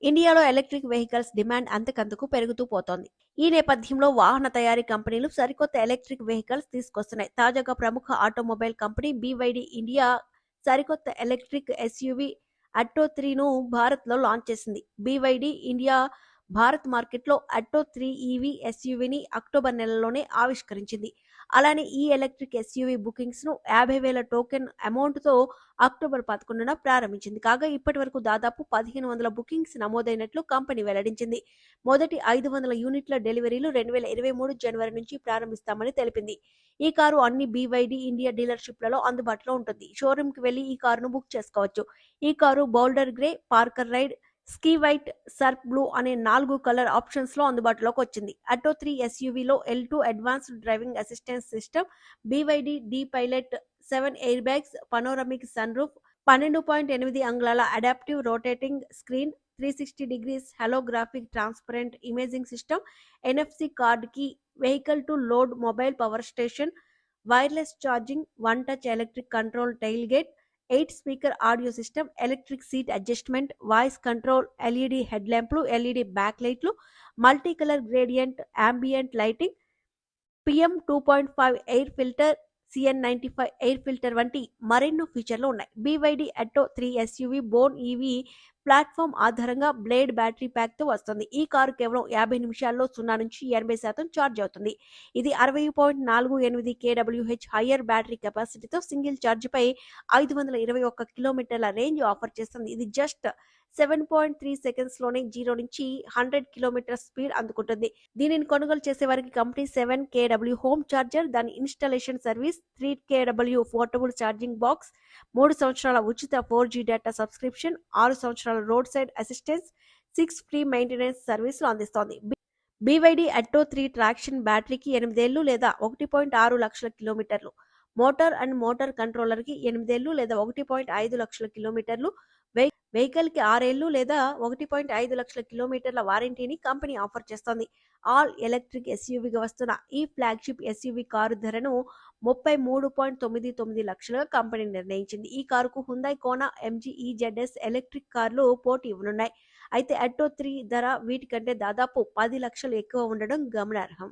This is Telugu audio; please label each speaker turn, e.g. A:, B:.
A: ఇండియాలో ఎలక్ట్రిక్ వెహికల్స్ డిమాండ్ అంతకంతకు పెరుగుతూ పోతోంది. ఈ నేపథ్యంలో వాహన తయారీ కంపెనీలు సరికొత్త ఎలక్ట్రిక్ వెహికల్స్ తీసుకొస్తున్నాయి. తాజాగా ప్రముఖ ఆటోమొబైల్ కంపెనీ BYD ఇండియా సరికొత్త ఎలక్ట్రిక్ ఎస్యూవీ అట్టో 3ను భారత్లో లాంచ్ చేసింది. BYD ఇండియా భారత్ మార్కెట్లో అట్టో 3 ఈవీ ఎస్యూవీని అక్టోబర్ నెలలోనే ఆవిష్కరించింది. అలానే ఈ ఎలక్ట్రిక్ ఎస్యూవీ బుకింగ్స్ ను 50,000 టోకెన్ అమౌంట్ తో అక్టోబర్ 11న ప్రారంభించింది. కాగా ఇప్పటి వరకు దాదాపు 1500 బుకింగ్స్ నమోదైనట్లు కంపెనీ వెల్లడించింది. మొదటి 500 యూనిట్ల డెలివరీలు 2023 జనవరి నుంచి ప్రారంభిస్తామని తెలిపింది. ఈ కారు అన్ని BYD ఇండియా డీలర్షిప్లలో అందుబాటులో ఉంటుంది. షోరూమ్ కి వెళ్లి ఈ కారును బుక్ చేసుకోవచ్చు. ఈ car boulder grey, parkour red, ski white, surf blue అనే 4 కలర్ ఆప్షన్స్ లో అందుబాటులోకి వచ్చింది. అట్టో 3 ఎస్యూవీలో L2 advanced driving assistance system, BYD DiPilot, 7 air bags, panoramic sunroof, 12.8 అంగుళాల adaptive rotating screen, 360 degrees holographic transparent imaging system, NFC card key, vehicle to load mobile power station, wireless charging, 1 touch electric control tailgate, 8 speaker audio system, electric seat adjustment, voice control, LED head ల్యాంప్లు, LED బ్యాక్ లైట్లు, multi colour gradient ambient lighting, PM 2.5 air filter, CN95 air filter వంటి మరెన్నో ఫీచర్లు ఉన్నాయి. BYD Atto 3 SUV born EV platform ఆధారంగా బ్లేడ్ బ్యాటరీ ప్యాక్ తో వస్తుంది. ఈ కారు కేవలం 50 నిమిషాల్లో 0 నుంచి 80% ఛార్జ్ అవుతుంది. ఇది 60.48 kWh హయ్యర్ బ్యాటరీ కెపాసిటీతో సింగిల్ ఛార్జ్ పై 521 కిలోమీటర్ల రేంజ్ ఆఫర్ చేస్తుంది. ఇది జస్ట్ 7.3 సెకండ్స్ లోనే 0 నుంచి 100 కిలోమీటర్ స్పీడ్ అందుకుంటుంది. దీనిని కొనుగోలు చేసే వారికి కంపెనీ 7 kW హోమ్ ఛార్జర్, దాని installation service, 3 kW portable charging box, 3 సంవత్సరాల ఉచిత 4G డేటా సబ్స్క్రిప్షన్, 6 సంవత్సరాల road side assistance, 6 free maintenance సర్వీసులు అందిస్తోంది. BYD అట్టో 3 ట్రాక్షన్ బ్యాటరీకి 8 ఏళ్లు లేదా 1.6 లక్షల కిలోమీటర్లు, మోటార్ అండ్ మోటార్ కంట్రోలర్ కి 8 ఏళ్లు లేదా 1.5 లక్షల కిలోమీటర్లు, వెహికల్ కి 6 ఏళ్లు లేదా 1.5 లక్షల కిలోమీటర్ల వారంటీని కంపెనీ ఆఫర్ చేస్తోంది. ఆల్ ఎలక్ట్రిక్ ఎస్యూవీగా వస్తున్న ఈ ఫ్లాగ్షిప్ ఎస్యూవీ కారు ధరను 33.99 లక్షలుగా కంపెనీ నిర్ణయించింది. ఈ కారుకు హుందాయ్ కోనా, MG EZS ఎలక్ట్రిక్ కార్లు పోటీ ఇవ్వనున్నాయి. అయితే అట్టో 3 ధర వీటికంటే దాదాపు 10 లక్షలు ఎక్కువ ఉండడం గమనార్హం.